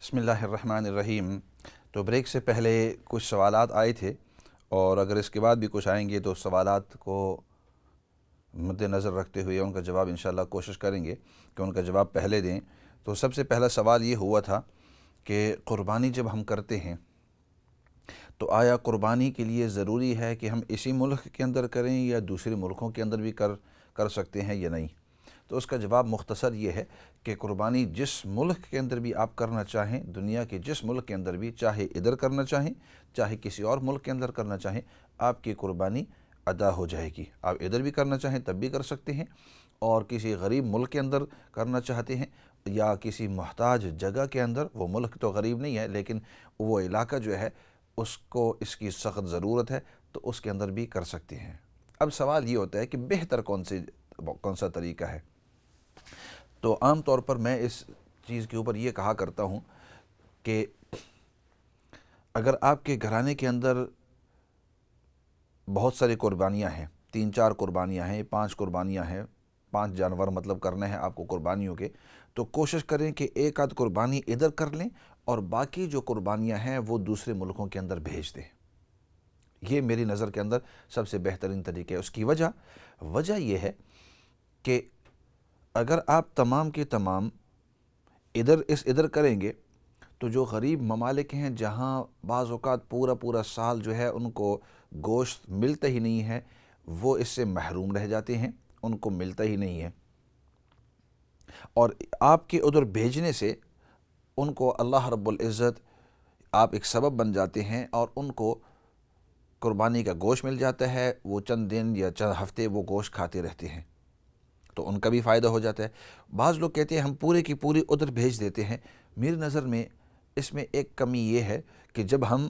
بسم اللہ الرحمن الرحیم۔ تو بریک سے پہلے کچھ سوالات آئے تھے، اور اگر اس کے بعد بھی کچھ آئیں گے تو سوالات کو مد نظر رکھتے ہوئے ان کا جواب انشاءاللہ کوشش کریں گے کہ ان کا جواب پہلے دیں۔ تو سب سے پہلا سوال یہ ہوا تھا کہ قربانی جب ہم کرتے ہیں تو آیا قربانی کے لیے ضروری ہے کہ ہم اسی ملک کے اندر کریں یا دوسرے ملکوں کے اندر بھی کر سکتے ہیں یا نہیں؟ تو اس کا جواب مختصر یہ ہے کہ قربانی جس ملک کے اندر بھی آپ کرنا چاہیں، دنیا کے جس ملک کے اندر بھی، چاہے ادھر کرنا چاہیں چاہے کسی اور ملک کے اندر کرنا چاہیں، آپ کی قربانی ادا ہو جائے گی۔ آپ ادھر بھی کرنا چاہیں تب بھی کر سکتے ہیں، اور کسی غریب ملک کے اندر کرنا چاہتے ہیں یا کسی محتاج جگہ کے اندر، وہ ملک تو غریب نہیں ہے لیکن وہ علاقہ جو ہے اس کو اس کی سخت ضرورت ہے، تو اس کے اندر بھی کر سکتے ہیں۔ اب سوال یہ ہوتا ہے کہ بہتر کون سا طریقہ ہے؟ تو عام طور پر میں اس چیز کے اوپر یہ کہا کرتا ہوں کہ اگر آپ کے گھرانے کے اندر بہت ساری قربانیاں ہیں، 3-4 قربانیاں ہیں، 5 قربانیاں ہیں، 5 جانور مطلب کرنے ہیں آپ کو قربانیوں کے، تو کوشش کریں کہ ایک آدھ قربانی ادھر کر لیں اور باقی جو قربانیاں ہیں وہ دوسرے ملکوں کے اندر بھیج دیں۔ یہ میری نظر کے اندر سب سے بہترین طریقہ ہے۔ اس کی وجہ یہ ہے کہ اگر آپ تمام کے تمام ادھر کریں گے تو جو غریب ممالک ہیں جہاں بعض اوقات پورا سال جو ہے ان کو گوشت ملتا ہی نہیں ہے، وہ اس سے محروم رہ جاتے ہیں، ان کو ملتا ہی نہیں ہے، اور آپ کے ادھر بھیجنے سے ان کو اللہ رب العزت آپ ایک سبب بن جاتے ہیں اور ان کو قربانی کا گوشت مل جاتا ہے، وہ چند دن یا چند ہفتے وہ گوشت کھاتے رہتے ہیں، تو ان کا بھی فائدہ ہو جاتا ہے۔ بعض لوگ کہتے ہیں ہم پورے کی پوری ادھر بھیج دیتے ہیں۔ میری نظر میں اس میں ایک کمی یہ ہے کہ جب ہم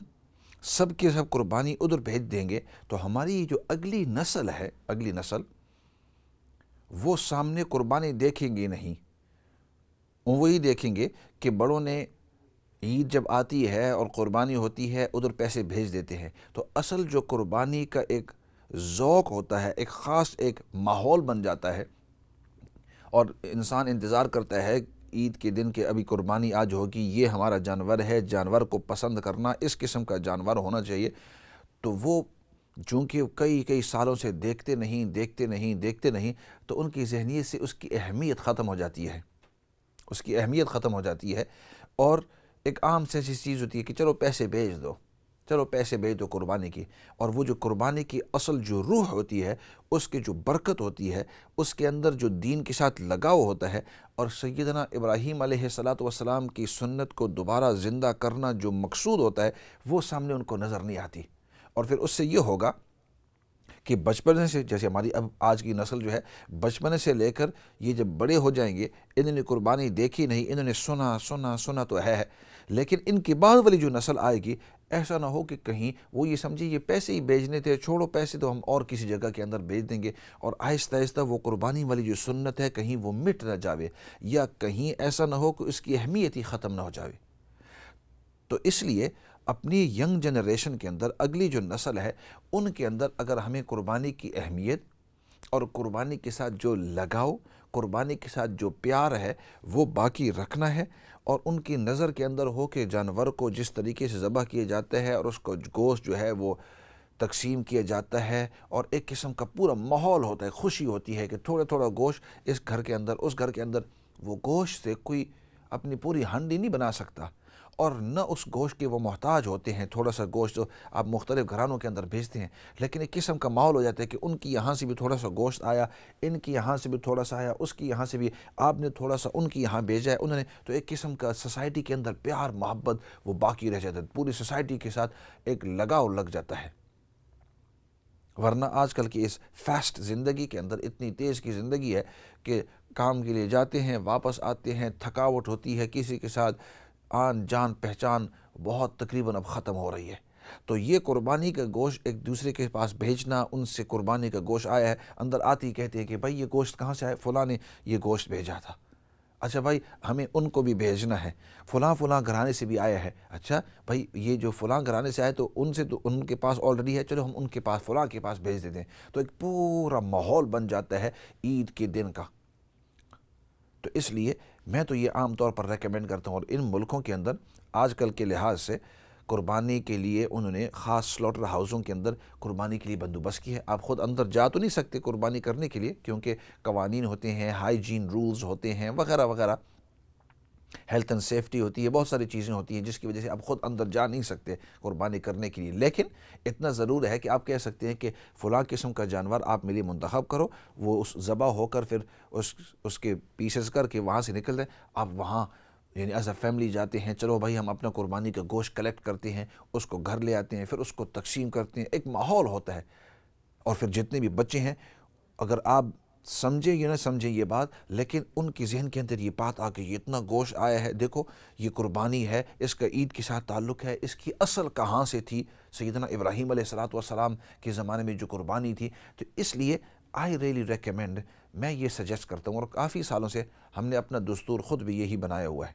سب کے سب قربانی ادھر بھیج دیں گے تو ہماری جو اگلی نسل وہ سامنے قربانی دیکھیں گے نہیں، وہی دیکھیں گے کہ بڑوں نے عید جب آتی ہے اور قربانی ہوتی ہے ادھر پیسے بھیج دیتے ہیں، تو اصل جو قربانی کا ایک ذوق ہوتا ہے، ایک خاص ایک ماحول بن جاتا ہے، اور انسان انتظار کرتا ہے عید کے دن کہ ابھی قربانی آج ہوگی، یہ ہمارا جانور ہے، جانور کو پسند کرنا، اس قسم کا جانور ہونا چاہیے، تو وہ چونکہ کئی سالوں سے دیکھتے نہیں تو ان کی ذہنیت سے اس کی اہمیت ختم ہو جاتی ہے، اور ایک عام سے چیز ہوتی ہے کہ چلو پیسے بھیج دو قربانی کی، اور وہ جو قربانی کی اصل جو روح ہوتی ہے، اس کی جو برکت ہوتی ہے، اس کے اندر جو دین کے ساتھ لگاؤ ہوتا ہے، اور سیدنا ابراہیم علیہ السلام کی سنت کو دوبارہ زندہ کرنا جو مقصود ہوتا ہے، وہ سامنے ان کو نظر نہیں آتی۔ اور پھر اس سے یہ ہوگا کہ بچپن سے، جیسے ہماری اب آج کی نسل جو ہے، بچپن سے لے کر یہ جب بڑے ہو جائیں گے، انہوں نے قربانی دیکھی نہیں، انہوں نے سنا تو ہے، لیکن ان کے بعد والی جو نسل آئے گی، ایسا نہ ہو کہ کہیں وہ یہ سمجھے یہ پیسے ہی بھیجنے تھے، چھوڑو پیسے تو ہم اور کسی جگہ کے اندر بھیج دیں گے، اور آہستہ وہ قربانی والی جو سنت ہے کہیں وہ مٹ نہ جاوے، یا کہیں ایسا نہ ہو کہ اس کی اہمیت ہی ختم نہ ہو جاوے۔ تو اس لیے اپنی ینگ جنریشن کے اندر، اگلی جو نسل ہے، ان کے اندر اگر ہمیں قربانی کی اہمیت اور قربانی کے ساتھ جو لگاؤ، قربانی کے ساتھ جو پیار ہے وہ باقی رکھنا ہے، اور ان کی نظر کے اندر ہو کہ جانور کو جس طریقے سے ذبح کیا جاتا ہے اور اس کو گوشت جو ہے وہ تقسیم کیا جاتا ہے، اور ایک قسم کا پورا ماحول ہوتا ہے، خوشی ہوتی ہے کہ تھوڑا گوشت اس گھر کے اندر، اس گھر کے اندر، وہ گوشت سے کوئی اپنی پوری ہانڈی نہیں بنا سکتا، اور نہ اس گوشت کے وہ محتاج ہوتے ہیں۔ تھوڑا سا گوشت جو آپ مختلف گھرانوں کے اندر بھیجتے ہیں، لیکن ایک قسم کا ماحول ہو جاتا ہے کہ ان کی یہاں سے بھی تھوڑا سا گوشت آیا، ان کی یہاں سے بھی تھوڑا سا آیا، اس کی یہاں سے بھی آپ نے تھوڑا سا ان کی یہاں بھیجا ہے انہوں نے، تو ایک قسم کا سوسائٹی کے اندر پیار محبت وہ باقی رہ جاتا ہے، پوری سوسائٹی کے ساتھ ایک لگاؤ لگ جاتا ہے۔ ورنہ آج کل کی اس فاسٹ زندگی کے اندر، اتنی تیز کی زندگی ہے کہ کام کے لیے جاتے ہیں، واپس آتے ہیں، تھکاوٹ ہوتی ہے، کسی کے ساتھ آن جان پہچان بہت تقریباً اب ختم ہو رہی ہے۔ تو یہ قربانی کا گوشت ایک دوسرے کے پاس بھیجنا، ان سے قربانی کا گوشت آیا ہے، اندر آتے ہی کہتے ہیں کہ بھائی یہ گوشت کہاں سے آیا؟ فلاں نے یہ گوشت بھیجا تھا۔ اچھا بھائی ہمیں ان کو بھی بھیجنا ہے، فلاں گھرانے سے بھی آیا ہے، اچھا بھائی یہ جو فلاں گھرانے سے آئے تو ان سے تو ان کے پاس آلریڈی ہے، چلو ہم ان کے پاس فلاں کے پاس بھیج دیتے ہیں، تو ایک پورا ماحول بن جاتا ہے عید کے دن کا۔ تو اس لیے میں تو یہ عام طور پر ریکمینڈ کرتا ہوں، اور ان ملکوں کے اندر آج کل کے لحاظ سے قربانی کے لیے انہوں نے خاص سلوٹر ہاؤسوں کے اندر قربانی کے لیے بندوبست کی ہے۔ آپ خود اندر جا تو نہیں سکتے قربانی کرنے کے لیے، کیونکہ قوانین ہوتے ہیں، ہائیجین رولز ہوتے ہیں وغیرہ وغیرہ، ہیلتھ اینڈ سیفٹی ہوتی ہے، بہت ساری چیزیں ہوتی ہیں جس کی وجہ سے آپ خود اندر جا نہیں سکتے قربانی کرنے کے لیے۔ لیکن اتنا ضرور ہے کہ آپ کہہ سکتے ہیں کہ فلاں قسم کا جانور آپ میرے لیے منتخب کرو، وہ اس ذبح ہو کر پھر اس کے پیسز کر کے وہاں سے نکل جائے، آپ وہاں یعنی ایز اے فیملی جاتے ہیں، چلو بھائی ہم اپنا قربانی کا گوشت کلیکٹ کرتے ہیں، اس کو گھر لے آتے ہیں، پھر اس کو تقسیم کرتے ہیں، ایک ماحول ہوتا ہے۔ اور پھر جتنے بھی بچے ہیں، اگر آپ سمجھیں یا نہ سمجھیں یہ بات، لیکن ان کی ذہن کے اندر یہ بات آ گئی، یہ اتنا گوشت آیا ہے، دیکھو یہ قربانی ہے، اس کا عید کے ساتھ تعلق ہے، اس کی اصل کہاں سے تھی؟ سیدنا ابراہیم علیہ السلام کے زمانے میں جو قربانی تھی۔ تو اس لیے آئی ریئلی ریکمینڈ، میں یہ سجیسٹ کرتا ہوں، اور کافی سالوں سے ہم نے اپنا دستور خود بھی یہی بنایا ہوا ہے،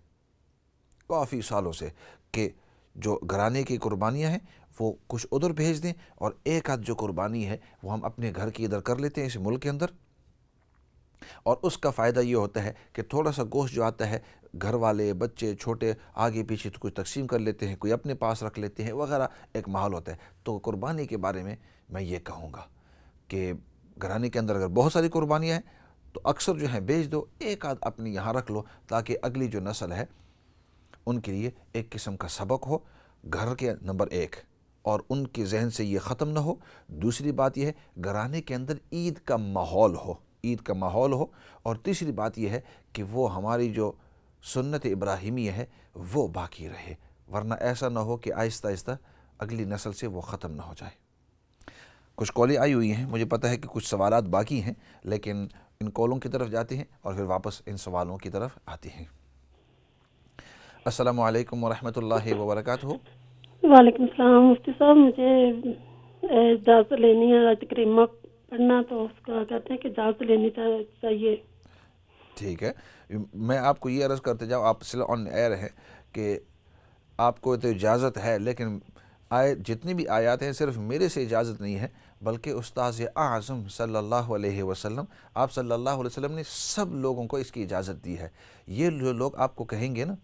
کافی سالوں سے، کہ جو گھرانے کی قربانیاں ہیں وہ کچھ ادھر بھیج دیں، اور ایک آدھ جو قربانی ہے وہ ہم اپنے گھر کی ادھر کر لیتے ہیں اس ملک کے اندر۔ اور اس کا فائدہ یہ ہوتا ہے کہ تھوڑا سا گوشت جو آتا ہے، گھر والے بچے چھوٹے آگے پیچھے تو کچھ تقسیم کر لیتے ہیں، کوئی اپنے پاس رکھ لیتے ہیں وغیرہ، ایک ماحول ہوتا ہے۔ تو قربانی کے بارے میں میں یہ کہوں گا کہ گھرانے کے اندر اگر بہت ساری قربانیاں ہیں تو اکثر جو ہیں بیچ دو، ایک آدھ اپنی یہاں رکھ لو، تاکہ اگلی جو نسل ہے ان کے لیے ایک قسم کا سبق ہو، گھر کے نمبر ایک، اور ان کے ذہن سے یہ ختم نہ ہو۔ دوسری بات یہ ہے گھرانے کے اندر عید کا ماحول ہو، عید کا ماحول ہو۔ اور تیسری بات یہ ہے کہ وہ ہماری جو سنت ابراہیمی ہے وہ باقی رہے، ورنہ ایسا نہ ہو کہ آہستہ آہستہ اگلی نسل سے وہ ختم نہ ہو جائے۔ کچھ کالیں آئی ہوئی ہیں، مجھے پتہ ہے کہ کچھ سوالات باقی ہیں، لیکن ان کالوں کی طرف جاتے ہیں اور پھر واپس ان سوالوں کی طرف آتے ہیں۔ السلام علیکم ورحمۃ اللہ وبرکاتہ۔ وعلیکم السلام مفتی صاحب، مجھے اجازت لینی ہے آیت کریمہ پڑھنا، تو اس کا کہتے ہیں کہ اجازت لینی چاہیے۔ ٹھیک ہے، میں آپ کو یہ عرض کرتے جاؤں، آپ سلا آن ایئر ہے کہ آپ کو تو اجازت ہے، لیکن جتنی بھی آیات ہیں صرف میرے سے اجازت نہیں ہے، بلکہ استاذ اعظم صلی اللہ علیہ وسلم، آپ صلی اللہ علیہ وسلم نے سب لوگوں کو اس کی اجازت دی ہے۔ یہ جو لوگ آپ کو کہیں گے نا،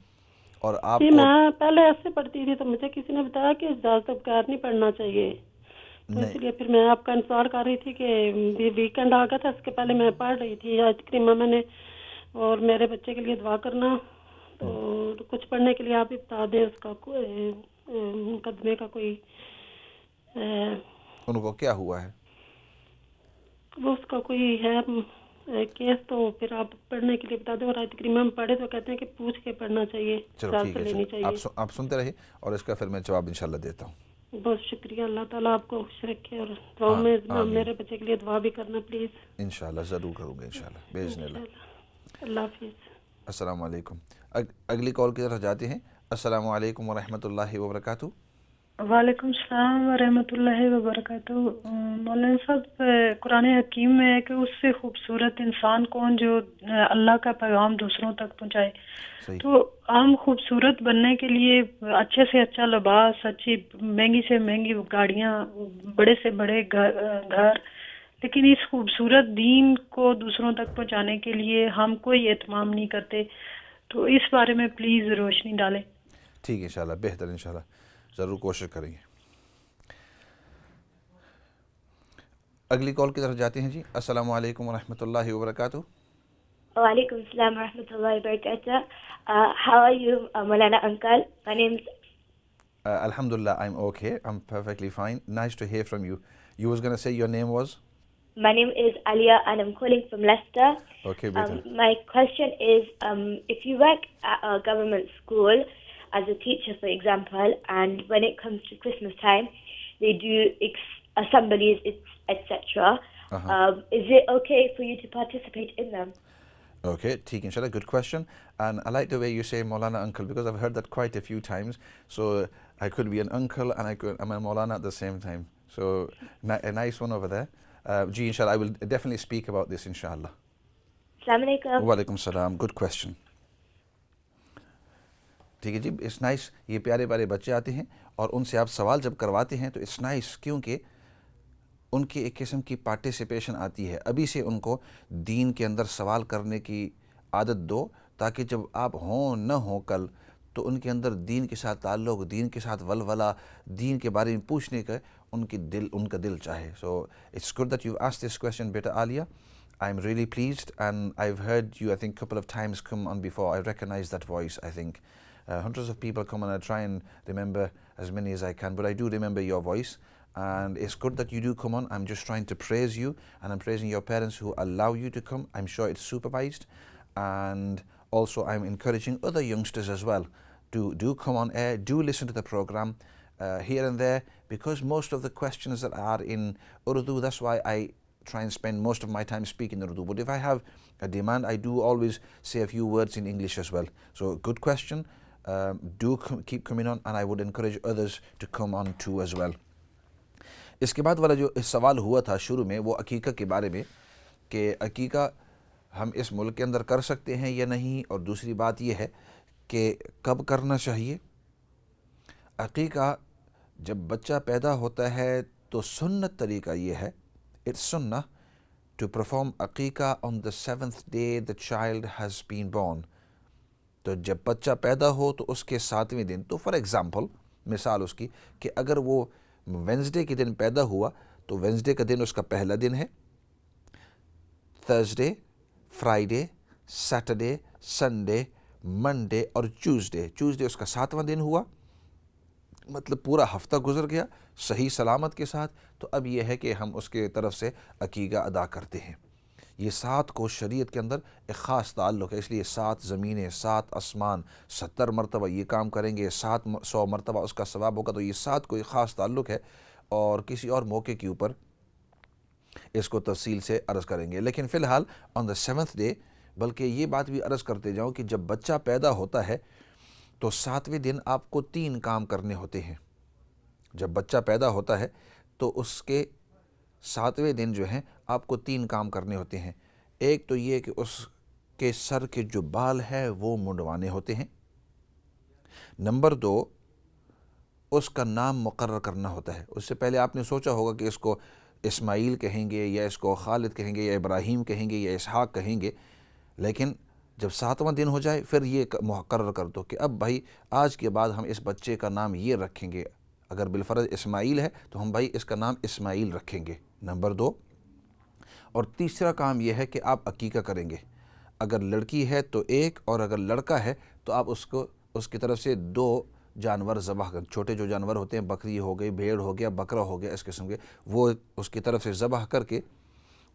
اور آپ جی کو میں پہلے ایسے پڑھتی تھی تو مجھے کسی نے بتایا کہ اجازت بغیر نہیں پڑھنا چاہیے، تو نہیں، اس لیے پھر میں آپ کا انتظار کر رہی تھی کہ ویکینڈ آ گیا تھا، اس کے پہلے میں پڑھ رہی تھی آیت کریمہ میں نے، اور میرے بچے کے لیے دعا کرنا، تو کچھ پڑھنے کے لیے آپ ہی بتا دیں اس کا مقدمے کا کوئی ان کو کیا ہوا ہے؟ وہ اس کا کوئی ہے کیس، تو پھر آپ پڑھنے کے لیے بتا دیں، اور آیت کریمہ میں پڑھے تو کہتے ہیں کہ پوچھ کے پڑھنا چاہیے، چلو ٹھیک اجازت ہے، لینی چاہیے۔ آپ سنتے رہیے، اور اس کا پھر میں جواب انشاءاللہ دیتا ہوں۔ بہت شکریہ، اللہ تعالیٰ آپ کو خوش رکھے، اور دعاؤں میں آمین، میرے بچے کے لیے دعا بھی کرنا پلیز۔ انشاءاللہ ضرور کروں گا، انشاءاللہ بإذن اللہ۔ انشاءاللہ، اللہ حافظ۔ السلام علیکم۔ اگلی کال کی طرف جاتے ہیں۔ السلام علیکم ورحمۃ اللہ وبرکاتہ۔ وعلیکم السلام ورحمۃ اللہ وبرکاتہ۔ مولانا صاحب، قرآن حکیم میں ہے کہ اس سے خوبصورت انسان کون جو اللہ کا پیغام دوسروں تک پہنچائے۔ صحیح۔ تو ہم خوبصورت بننے کے لیے اچھے سے اچھا لباس، اچھی مہنگی سے مہنگی گاڑیاں، بڑے سے بڑے گھر، لیکن اس خوبصورت دین کو دوسروں تک پہنچانے کے لیے ہم کوئی اہتمام نہیں کرتے، تو اس بارے میں پلیز روشنی ڈالیں۔ ٹھیک ہے، انشاءاللہ بہتر، انشاءاللہ ضرور کوشش کریں گے۔ اگلی کال کی طرف جاتے ہیں جی۔ السلام علیکم ورحمۃ اللہ وبرکاتہ۔ Walaikum Assalam Warahmatullahi Wabarakatuh. How are you, Maulana Uncle? My name's Alhamdulillah, I'm okay. I'm perfectly fine. Nice to hear from you. You was going to say your name was? my name is Alia, and I'm calling from Leicester. Okay, beta. My question is, if you work at a government school as a teacher, for example, and when it comes to Christmas time, they do assemblies, etc. Is it okay for you to participate in them? Okay, ٹھیک inshallah, good question. And I like the way you say Maulana uncle, because I've heard that quite a few times. So I could be an uncle and I'm a Maulana at the same time. So a nice one over there. Ji, inshallah, I will definitely speak about this, inshallah. Assalamu alaikum. Walaikum salam, good question. ٹھیک ہے جی، it's nice, یہ پیارے پیارے بچے آتے ہیں اور ان سے آپ سوال جب کرواتے ہیں تو اٹس نائس، کیونکہ ان کی ایک قسم کی پارٹیسپیشن آتی ہے۔ ابھی سے ان کو دین کے اندر سوال کرنے کی عادت دو، تاکہ جب آپ ہوں نہ ہوں کل تو ان کے اندر دین کے ساتھ تعلق, دین کے ساتھ ولولہ, دین کے بارے میں پوچھنے کا ان کا دل چاہے. So it's good that you asked this question, Beta Alia. I'm really pleased, and I've heard you I think a couple of times come on before. I recognize that voice. I think hundreds of people come on. I try and remember as many as I can, but I do remember your voice, and it's good that you do come on. I'm just trying to praise you, and I'm praising your parents who allow you to come. I'm sure it's supervised, and also I'm encouraging other youngsters as well to do come on air, do listen to the program here and there, because most of the questions that are in Urdu, that's why I try and spend most of my time speaking Urdu. But if I have a demand, I do always say a few words in English as well. So good question. Keep coming on, and I would encourage others to come on too as well. اس کے بعد والا جو سوال ہوا تھا شروع میں وہ عقیقہ کے بارے میں کہ عقیقہ ہم اس ملک کے اندر کر سکتے ہیں یا نہیں, اور دوسری بات یہ ہے کہ کب کرنا چاہیے. عقیقہ جب بچہ پیدا ہوتا ہے تو سنت طریقہ یہ ہے, it's sunnah to perform عقیقہ on the 7th day the child has been born. تو جب بچہ پیدا ہو تو اس کے 7ویں دن, تو فار ایگزامپل مثال اس کی کہ اگر وہ وینسڈے کے دن پیدا ہوا تو وینسڈے کا دن اس کا پہلا دن ہے, Thursday, Friday, Saturday, Sunday, Monday اور ٹیوزڈے اس کا 7واں دن ہوا, مطلب پورا ہفتہ گزر گیا صحیح سلامت کے ساتھ. تو اب یہ ہے کہ ہم اس کے طرف سے عقیقہ ادا کرتے ہیں. یہ 7 کو شریعت کے اندر ایک خاص تعلق ہے, اس لیے 7 زمینیں, 7 آسمان, 70 مرتبہ یہ کام کریں گے, 700 مرتبہ اس کا ثواب ہوگا. تو یہ 7 کو ایک خاص تعلق ہے, اور کسی اور موقع کے اوپر اس کو تفصیل سے عرض کریں گے. لیکن فی الحال آن دا 7th ڈے, بلکہ یہ بات بھی عرض کرتے جاؤں کہ جب بچہ پیدا ہوتا ہے تو 7ویں دن آپ کو 3 کام کرنے ہوتے ہیں. جب بچہ پیدا ہوتا ہے تو اس کے 7ویں دن جو ہیں آپ کو 3 کام کرنے ہوتے ہیں. ایک تو یہ کہ اس کے سر کے جو بال ہیں وہ منڈوانے ہوتے ہیں. نمبر 2, اس کا نام مقرر کرنا ہوتا ہے. اس سے پہلے آپ نے سوچا ہوگا کہ اس کو اسماعیل کہیں گے یا اس کو خالد کہیں گے یا ابراہیم کہیں گے یا اسحاق کہیں گے, لیکن جب 7واں دن ہو جائے پھر یہ مقرر کر دو کہ اب بھائی آج کے بعد ہم اس بچے کا نام یہ رکھیں گے. اگر بالفرض اسماعیل ہے تو ہم بھائی اس کا نام اسماعیل رکھیں گے. نمبر 2, اور تیسرا کام یہ ہے کہ آپ عقیقہ کریں گے. اگر لڑکی ہے تو 1, اور اگر لڑکا ہے تو آپ اس کی طرف سے 2 جانور ذبح کر, چھوٹے جو جانور ہوتے ہیں, بکری ہو گئی, بھیڑ ہو گیا, بکرا ہو گیا, اس قسم کے, وہ اس کی طرف سے ذبح کر کے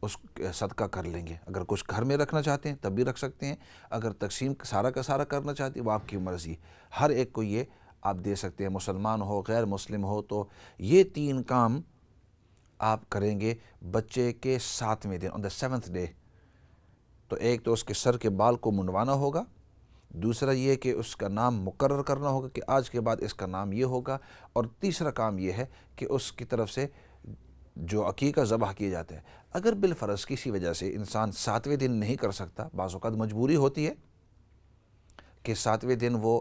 اس صدقہ کر لیں گے. اگر کچھ گھر میں رکھنا چاہتے ہیں تب بھی رکھ سکتے ہیں, اگر تقسیم سارا کا سارا کرنا چاہتے ہیں وہ آپ کی مرضی. ہر ایک کو یہ آپ دے سکتے ہیں, مسلمان ہو غیر مسلم ہو. تو یہ 3 کام آپ کریں گے بچے کے 7ویں دن آن دا 7th ڈے. تو ایک تو اس کے سر کے بال کو منڈوانا ہوگا, دوسرا یہ کہ اس کا نام مقرر کرنا ہوگا کہ آج کے بعد اس کا نام یہ ہوگا, اور تیسرا کام یہ ہے کہ اس کی طرف سے جو عقیقہ ذبح کیا جاتا ہے. اگر بالفرض کسی وجہ سے انسان 7ویں دن نہیں کر سکتا, بعض اوقات مجبوری ہوتی ہے کہ 7ویں دن وہ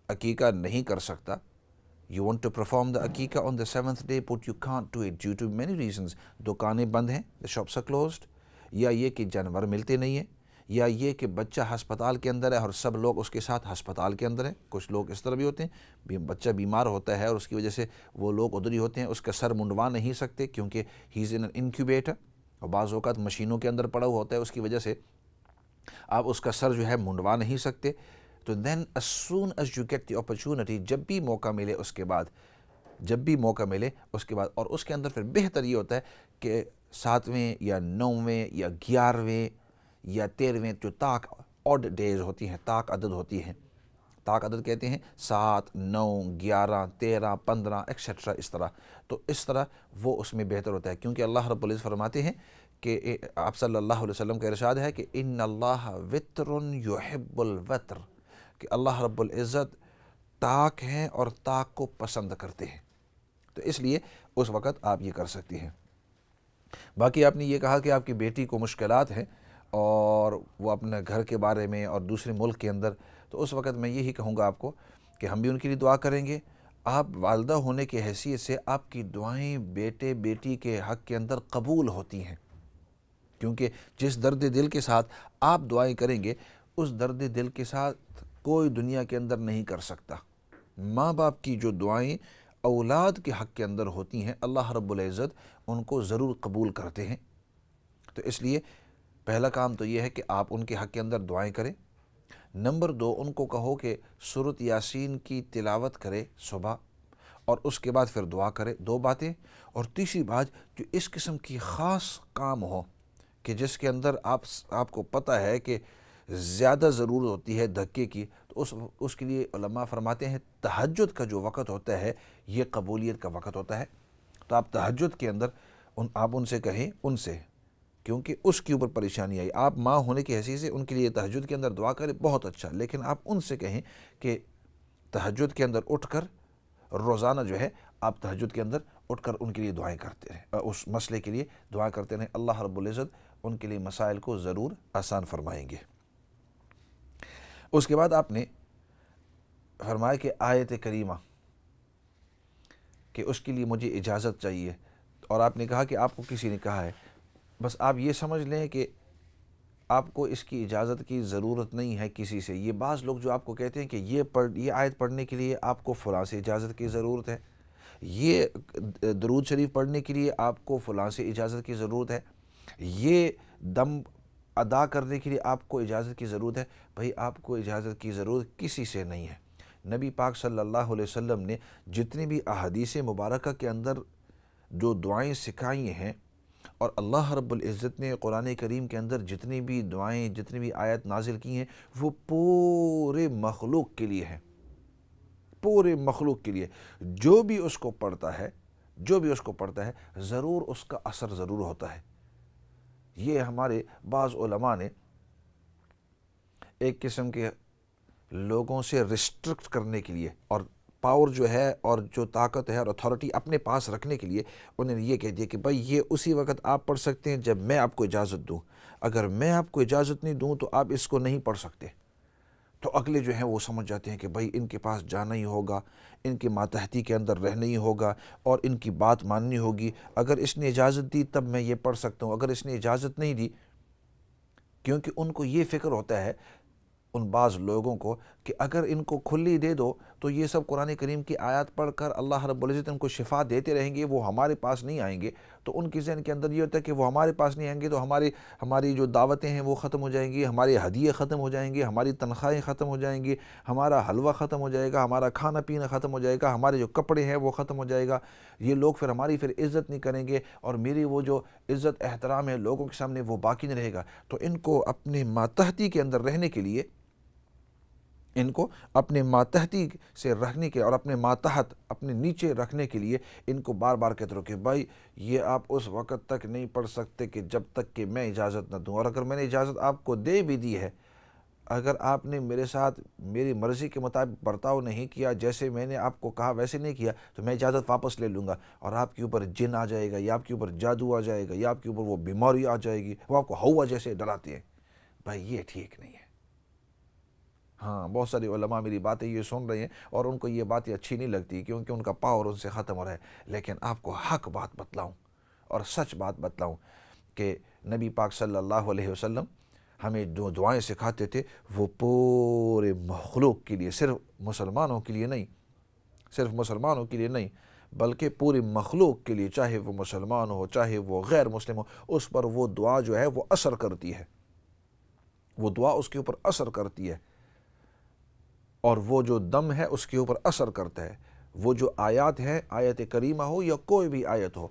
عقیقہ نہیں کر سکتا, you want to perform the عقیقہ on the 7th day but you can't do it due to many reasons. دکانیں بند ہیں, the shops are closed, یا یہ کہ جانور ملتے نہیں ہیں, یا یہ کہ بچہ ہسپتال کے اندر ہے اور سب لوگ اس کے ساتھ ہسپتال کے اندر ہیں. کچھ لوگ اس طرح بھی ہوتے ہیں, بچہ بیمار ہوتا ہے اور اس کی وجہ سے وہ لوگ ادھر ہی ہوتے ہیں, اس کا سر منڈوا نہیں سکتے کیونکہ ہی از ان انکیوبیٹر, اور بعض اوقات مشینوں کے اندر پڑا ہوا ہوتا ہے, اس کی وجہ سے آپ اس کا سر جو ہے منڈوا نہیں سکتے. تو دین as soon as you get the opportunity, جب بھی موقع ملے اس کے بعد, اور اس کے اندر پھر بہتر یہ ہوتا ہے کہ 7ویں یا 9ویں یا 11ویں یا 13ویں جو طاق آڈ ڈیز ہوتی ہیں, طاق عدد ہوتی ہیں, طاق عدد کہتے ہیں 7, 9, 11, 13, 15 ایکسیٹرا, اس طرح. تو اس طرح وہ اس میں بہتر ہوتا ہے, کیونکہ اللہ رب العزت فرماتے ہیں کہ آپ صلی اللہ علیہ وسلم کا ارشاد ہے کہ ان اللہ وتر یحب الوتر, کہ اللہ رب العزت طاق ہیں اور طاق کو پسند کرتے ہیں. تو اس لیے اس وقت آپ یہ کر سکتی ہیں. باقی آپ نے یہ کہا کہ آپ کی بیٹی کو مشکلات ہیں اور وہ اپنے گھر کے بارے میں اور دوسرے ملک کے اندر, تو اس وقت میں یہی کہوں گا آپ کو کہ ہم بھی ان کے لیے دعا کریں گے. آپ والدہ ہونے کی حیثیت سے آپ کی دعائیں بیٹے بیٹی کے حق کے اندر قبول ہوتی ہیں, کیونکہ جس درد دل کے ساتھ آپ دعائیں کریں گے اس درد دل کے ساتھ کوئی دنیا کے اندر نہیں کر سکتا۔ ماں باپ کی جو دعائیں اولاد کے حق کے اندر ہوتی ہیں اللہ رب العزت ان کو ضرور قبول کرتے ہیں۔ تو اس لیے پہلا کام تو یہ ہے کہ آپ ان کے حق کے اندر دعائیں کریں۔ نمبر 2، ان کو کہو کہ سورۃ یاسین کی تلاوت کرے صبح اور اس کے بعد پھر دعا کرے، 2 باتیں۔ اور تیسری بات، جو اس قسم کی خاص کام ہو کہ جس کے اندر آپ کو پتہ ہے کہ زیادہ ضرورت ہوتی ہے دھکے کی، تو اس کے لیے علماء فرماتے ہیں تہجد کا جو وقت ہوتا ہے یہ قبولیت کا وقت ہوتا ہے۔ تو آپ تہجد کے اندر آپ ان سے کہیں، ان سے، کیونکہ اس کے اوپر پریشانی آئی، آپ ماں ہونے کی حیثیت سے ان کے لیے تہجد کے اندر دعا کریں، بہت اچھا، لیکن آپ ان سے کہیں کہ تہجد کے اندر اٹھ کر روزانہ جو ہے آپ تہجد کے اندر اٹھ کر ان کے لیے دعائیں کرتے رہیں، اس مسئلے کے لیے دعائیں کرتے رہیں، اللہ رب العزت ان کے لیے مسائل کو ضرور آسان فرمائیں گے۔ اس کے بعد آپ نے فرمایا کہ آیت کریمہ کہ اس کے لیے مجھے اجازت چاہیے، اور آپ نے کہا کہ آپ کو کسی نے کہا ہے، بس آپ یہ سمجھ لیں کہ آپ کو اس کی اجازت کی ضرورت نہیں ہے کسی سے۔ یہ بعض لوگ جو آپ کو کہتے ہیں کہ یہ آیت پڑھنے کے لیے آپ کو فلاں سے اجازت کی ضرورت ہے، یہ درود شریف پڑھنے کے لیے آپ کو فلاں سے اجازت کی ضرورت ہے، یہ دم ادا کرنے کے لیے آپ کو اجازت کی ضرورت ہے۔ بھئی آپ کو اجازت کی ضرورت کسی سے نہیں ہے۔ نبی پاک صلی اللہ علیہ وسلم نے جتنی بھی احادیث مبارکہ کے اندر جو دعائیں سکھائی ہیں، اور اللہ رب العزت نے قرآن کریم کے اندر جتنی بھی دعائیں، جتنی بھی آیت نازل کی ہیں، وہ پورے مخلوق کے لیے ہیں، پورے مخلوق کے لیے۔ جو بھی اس کو پڑھتا ہے ضرور اس کا اثر ضرور ہوتا ہے۔ یہ ہمارے بعض علماء نے ایک قسم کے لوگوں سے ریسٹرکٹ کرنے کے لیے، اور پاور جو ہے اور جو طاقت ہے اور اتھارٹی اپنے پاس رکھنے کے لیے، انہوں نے یہ کہہ دیا کہ بھائی یہ اسی وقت آپ پڑھ سکتے ہیں جب میں آپ کو اجازت دوں، اگر میں آپ کو اجازت نہیں دوں تو آپ اس کو نہیں پڑھ سکتے۔ تو اگلے جو ہیں وہ سمجھ جاتے ہیں کہ بھائی ان کے پاس جانا ہی ہوگا، ان کے ماتحتی کے اندر رہنا ہی ہوگا اور ان کی بات ماننی ہوگی، اگر اس نے اجازت دی تب میں یہ پڑھ سکتا ہوں، اگر اس نے اجازت نہیں دی، کیونکہ ان کو یہ فکر ہوتا ہے ان بعض لوگوں کو کہ اگر ان کو کھلی دے دو تو یہ سب قرآن کریم کی آیات پڑھ کر اللہ رب العزت ان کو شفا دیتے رہیں گے، وہ ہمارے پاس نہیں آئیں گے۔ تو ان کی ذہن کے اندر یہ ہوتا ہے کہ وہ ہمارے پاس نہیں آئیں گے تو ہماری جو دعوتیں ہیں وہ ختم ہو جائیں گی، ہمارے ہدیے ختم ہو جائیں گے، ہماری تنخواہیں ختم ہو جائیں گی، ہمارا حلوہ ختم ہو جائے گا، ہمارا کھانا پینا ختم ہو جائے گا، ہمارے جو کپڑے ہیں وہ ختم ہو جائے گا، یہ لوگ پھر ہماری عزت نہیں کریں گے، اور میری وہ جو عزت احترام ہے لوگوں کے سامنے وہ باقی نہیں رہے گا۔ تو ان کو اپنے ماتحتی کے اندر رہنے کے لیے، ان کو اپنے ماتحتی سے رکھنے کے اور اپنے ماتحت اپنے نیچے رکھنے کے لیے ان کو بار بار کہتے رہو کہ بھائی یہ آپ اس وقت تک نہیں پڑھ سکتے کہ جب تک کہ میں اجازت نہ دوں، اور اگر میں نے اجازت آپ کو دے بھی دی ہے، اگر آپ نے میرے ساتھ میری مرضی کے مطابق برتاؤ نہیں کیا، جیسے میں نے آپ کو کہا ویسے نہیں کیا، تو میں اجازت واپس لے لوں گا، اور آپ کے اوپر جن آ جائے گا، یا آپ کے اوپر جادو آ جائے گا، یا آپ کے اوپر وہ بیماری آ جائے گی، وہ آپ کو ہوا جیسے ڈراتے ہیں۔ بھائی یہ ٹھیک نہیں ہے۔ ہاں، بہت سارے علماء میری باتیں یہ سن رہے ہیں اور ان کو یہ باتیں اچھی نہیں لگتی کیونکہ ان کا پاور ان سے ختم ہو رہا ہے، لیکن آپ کو حق بات بتلاؤں اور سچ بات بتلاؤں کہ نبی پاک صلی اللہ علیہ وسلم ہمیں جو دعائیں سکھاتے تھے وہ پورے مخلوق کے لیے، صرف مسلمانوں کے لیے نہیں، بلکہ پوری مخلوق کے لیے، چاہے وہ مسلمان ہو چاہے وہ غیر مسلم ہو، اس پر وہ دعا جو ہے وہ اثر کرتی ہے، وہ دعا اس کے اوپر اثر کرتی ہے، اور وہ جو دم ہے اس کے اوپر اثر کرتا ہے۔ وہ جو آیات ہیں، آیت کریمہ ہو یا کوئی بھی آیت ہو،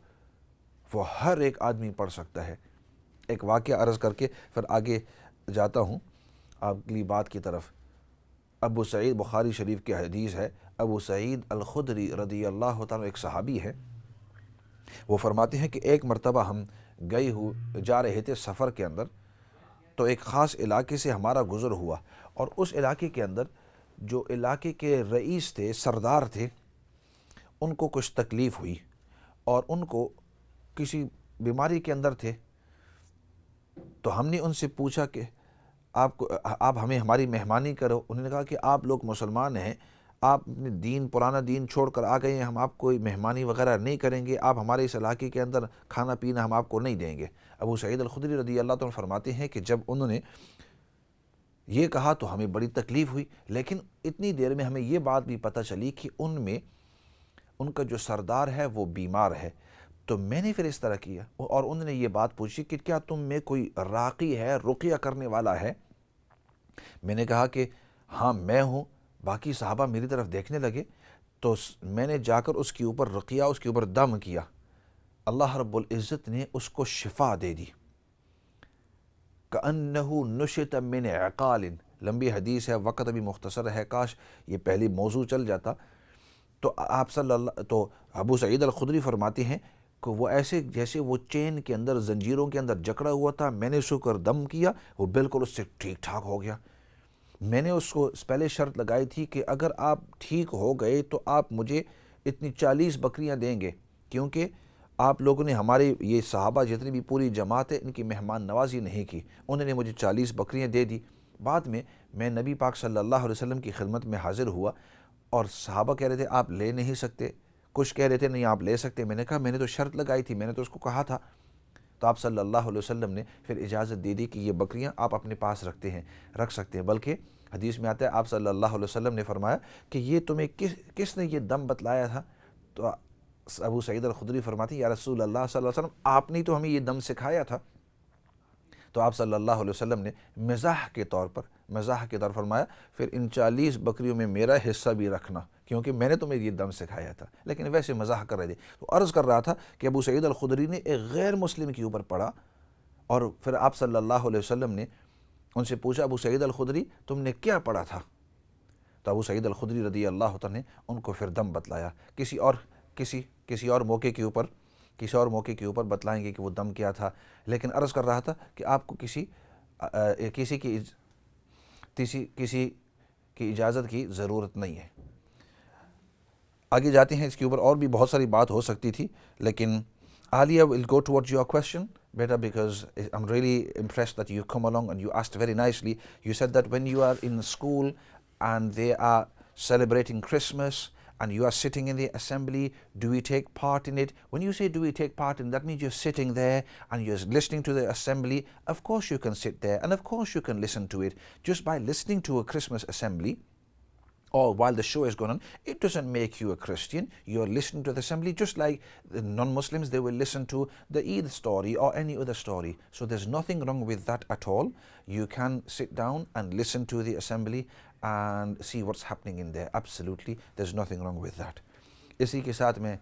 وہ ہر ایک آدمی پڑھ سکتا ہے۔ ایک واقعہ عرض کر کے پھر آگے جاتا ہوں اگلی بات کی طرف۔ ابو سعید، بخاری شریف کی حدیث ہے، ابو سعید الخدری رضی اللہ تعالیٰ ایک صحابی ہے، وہ فرماتے ہیں کہ ایک مرتبہ ہم جا رہے تھے سفر کے اندر، تو ایک خاص علاقے سے ہمارا گزر ہوا، اور اس علاقے کے اندر جو علاقے کے رئیس تھے، سردار تھے، ان کو کچھ تکلیف ہوئی اور ان کو کسی بیماری کے اندر تھے۔ تو ہم نے ان سے پوچھا کہ آپ ہمیں ہماری مہمانی کرو۔ انہوں نے کہا کہ آپ لوگ مسلمان ہیں، آپ اپنے پرانا دین چھوڑ کر آ گئے ہیں، ہم آپ کو مہمانی وغیرہ نہیں کریں گے، آپ ہمارے اس علاقے کے اندر کھانا پینا ہم آپ کو نہیں دیں گے۔ ابو سعید الخدری رضی اللہ عنہ فرماتے ہیں کہ جب انہوں نے یہ کہا تو ہمیں بڑی تکلیف ہوئی، لیکن اتنی دیر میں ہمیں یہ بات بھی پتہ چلی کہ ان کا جو سردار ہے وہ بیمار ہے۔ تو میں نے پھر اس طرح کیا، اور انہوں نے یہ بات پوچھی کہ کیا تم میں کوئی راقی ہے، رقیہ کرنے والا ہے؟ میں نے کہا کہ ہاں میں ہوں۔ باقی صحابہ میری طرف دیکھنے لگے، تو میں نے جا کر اس کے اوپر رقیہ، اس کے اوپر دم کیا، اللہ رب العزت نے اس کو شفا دے دی۔ کأنہ نشط من عقال، لمبی حدیث ہے، وقت ابھی مختصر ہے، کاش یہ پہلی موضوع چل جاتا۔ تو تو ابو سعید الخدری فرماتے ہیں کہ وہ ایسے جیسے وہ چین کے اندر، زنجیروں کے اندر جکڑا ہوا تھا، میں نے اس کو دم کیا، وہ بالکل اس سے ٹھیک ٹھاک ہو گیا۔ میں نے اس کو پہلے شرط لگائی تھی کہ اگر آپ ٹھیک ہو گئے تو آپ مجھے اتنی 40 بکریاں دیں گے، کیونکہ آپ لوگوں نے ہمارے یہ صحابہ جتنی بھی پوری جماعت ہے ان کی مہمان نوازی نہیں کی۔ انہوں نے مجھے 40 بکریاں دے دی۔ بعد میں نبی پاک صلی اللہ علیہ وسلم کی خدمت میں حاضر ہوا، اور صحابہ کہہ رہے تھے آپ لے نہیں سکتے، کچھ کہہ رہے تھے نہیں آپ لے سکتے۔ میں نے کہا میں نے تو شرط لگائی تھی، میں نے تو اس کو کہا تھا۔ تو آپ صلی اللہ علیہ وسلم نے پھر اجازت دے دی کہ یہ بکریاں آپ اپنے پاس رکھ سکتے ہیں۔ بلکہ حدیث میں آتا ہے آپ صلی اللہ علیہ وسلم نے فرمایا کہ یہ تمہیں کس نے یہ دم بتلایا تھا؟ تو ابو سعید الخدری فرماتے ہیں یا رسول اللہ صلی اللہ علیہ وسلم، آپ نے تو ہمیں یہ دم سکھایا تھا۔ تو آپ صلی اللہ علیہ وسلم نے مزاح کے طور پر فرمایا پھر ان 40 بکریوں میں میرا حصہ بھی رکھنا، کیونکہ میں نے تمہیں یہ دم سکھایا تھا، لیکن ویسے مزاح کر رہے تھے۔ تو عرض کر رہا تھا کہ ابو سعید الخدری نے ایک غیر مسلم کے اوپر پڑھا، اور پھر آپ صلی اللہ علیہ وسلم نے ان سے پوچھا ابو سعید الخدری تم نے کیا پڑھا تھا؟ تو ابو سعید الخدری رضی اللہ عنہ نے ان کو پھر دم بتلایا۔ کسی اور موقع کے اوپر بتلائیں گے کہ وہ دم کیا تھا، لیکن عرض کر رہا تھا کہ آپ کو کسی کی اجازت کی ضرورت نہیں ہے۔ آگے جاتے ہیں، اس کے اوپر اور بھی بہت ساری بات ہو سکتی تھی، لیکن Alia will go towards your question better, because I'm really impressed that you come along and you asked very nicely. You said that when you are in school and they are celebrating Christmas and you are sitting in the assembly, do we take part in it? When you say do we take part in it, that means you're sitting there and you're listening to the assembly. Of course you can sit there and of course you can listen to it. Just by listening to a Christmas assembly, or while the show is going on, it doesn't make you a Christian. You're listening to the assembly just like the non-Muslims, they will listen to the Eid story or any other story. So there's nothing wrong with that at all. You can sit down and listen to the assembly and see what's happening in there. Absolutely, there's nothing wrong with that. اسی کے ساتھ میں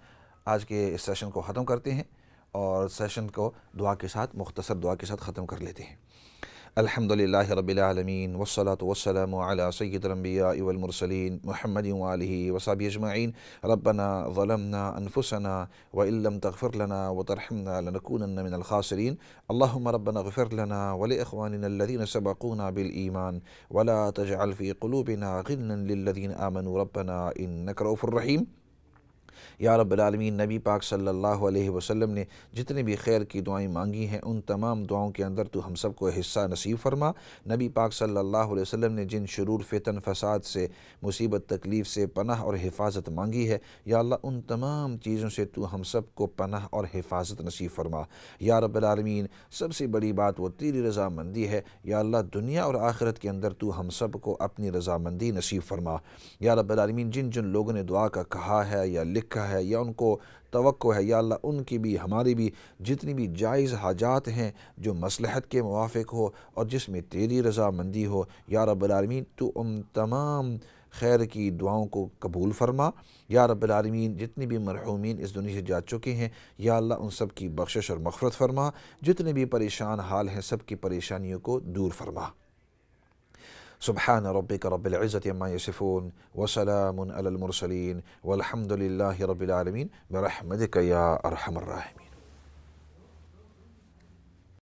آج کے اس session کو ختم کرتے ہیں، اور سیشن کو دعا کے ساتھ، مختصر دعا کے ساتھ ختم کر لیتے ہیں۔ الحمدللہ رب العالمین والصلاة والسلام علی سید الانبیاء والمرسلین محمد وآلہ وصحبہ اجمعین۔ ربنا ظلمنا انفسنا وإن لم تغفر لنا وترحمنا لنكونن من الخاسرین۔ اللہم ربنا اغفر لنا ولإخواننا الذین سبقونا بالایمان ولا تجعل في قلوبنا غلا للذین آمنوا ربنا انک رؤوف رحیم۔ یا رب العالمین، نبی پاک صلی اللہ علیہ وسلم نے جتنے بھی خیر کی دعائیں مانگی ہیں ان تمام دعاؤں کے اندر تو ہم سب کو حصہ نصیب فرما۔ نبی پاک صلی اللہ علیہ وسلم نے جن شرور، فتن، فساد سے، مصیبت، تکلیف سے پناہ اور حفاظت مانگی ہے، یا اللہ ان تمام چیزوں سے تو ہم سب کو پناہ اور حفاظت نصیب فرما۔ یا رب العالمین، سب سے بڑی بات وہ تیری رضامندی ہے، یا اللہ دنیا اور آخرت کے اندر تو ہم سب کو اپنی رضامندی نصیب فرما۔ یا رب العالمین، جن لوگوں نے دعا کا کہا ہے یا لکھا ہے یا ان کو توقع ہے، یا اللہ ان کی بھی ہماری بھی جتنی بھی جائز حاجات ہیں جو مصلحت کے موافق ہو اور جس میں تیری رضامندی ہو، یا رب العالمین تو ان تمام خیر کی دعاؤں کو قبول فرما۔ یا رب العالمین، جتنی بھی مرحومین اس دنیا سے جا چکے ہیں، یا اللہ ان سب کی بخشش اور مغفرت فرما۔ جتنے بھی پریشان حال ہیں سب کی پریشانیوں کو دور فرما۔ سبحان ربک رب العزت عما یصفون وسلام علی المرسلین والحمد للہ رب العالمین برحمتک یا ارحم الراحمین۔